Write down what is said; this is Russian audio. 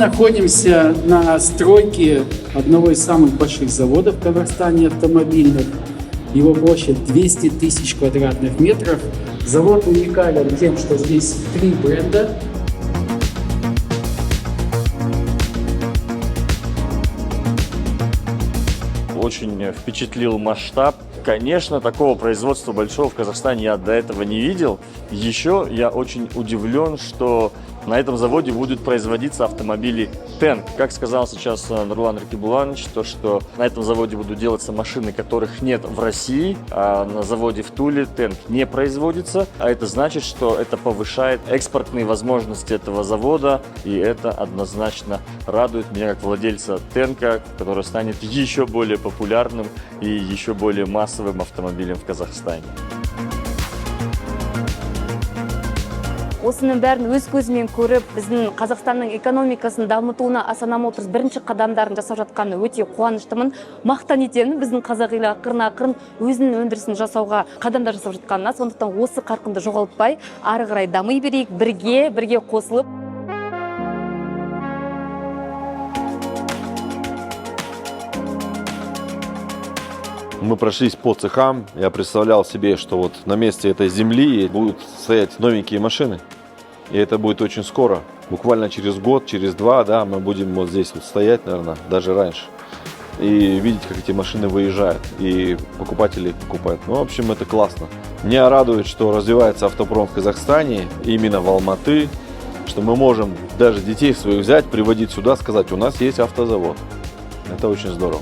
находимся на стройке одного из самых больших заводов в Казахстане автомобильных. Его площадь 200 тысяч квадратных метров. Завод уникален тем, что здесь 3 бренда. Очень впечатлил масштаб. Конечно, такого производства большого в Казахстане я до этого не видел. Еще я очень удивлен, что на этом заводе будут производиться автомобили Тэнк. Как сказал сейчас Нурлан Ракибуланович, то что на этом заводе будут делаться машины, которых нет в России, а на заводе в Туле Тэнк не производится. А это значит, что это повышает экспортные возможности этого завода, и это однозначно радует меня как владельца Тэнка, который станет еще более популярным и еще более массовым автомобилем в Казахстане. Осының бәрін өз көзімен көріп, біздің Қазақстанның экономикасын дамытуына Астана Моторс бірінші қадамдарын жасап жатқаны өте қуаныштымын. Мақтан етемін біздің қазақ елі ақырын-ақырын өзінің өндірісін жасауға қадамдар жасап жатқанына. Сондықтан осы қарқынды жоғалтпай, ары қарай дами берейік, бірге қосылып. Мы прошлись по цехам, я представлял себе, что вот на месте этой земли будут стоять новенькие машины. И это будет очень скоро, буквально через год, через 2, да, мы будем вот здесь вот стоять, наверное, даже раньше. И видеть, как эти машины выезжают, и покупатели покупают. Ну, в общем, это классно. Меня радует, что развивается автопром в Казахстане, именно в Алматы, что мы можем даже детей своих взять, приводить сюда, сказать, у нас есть автозавод. Это очень здорово.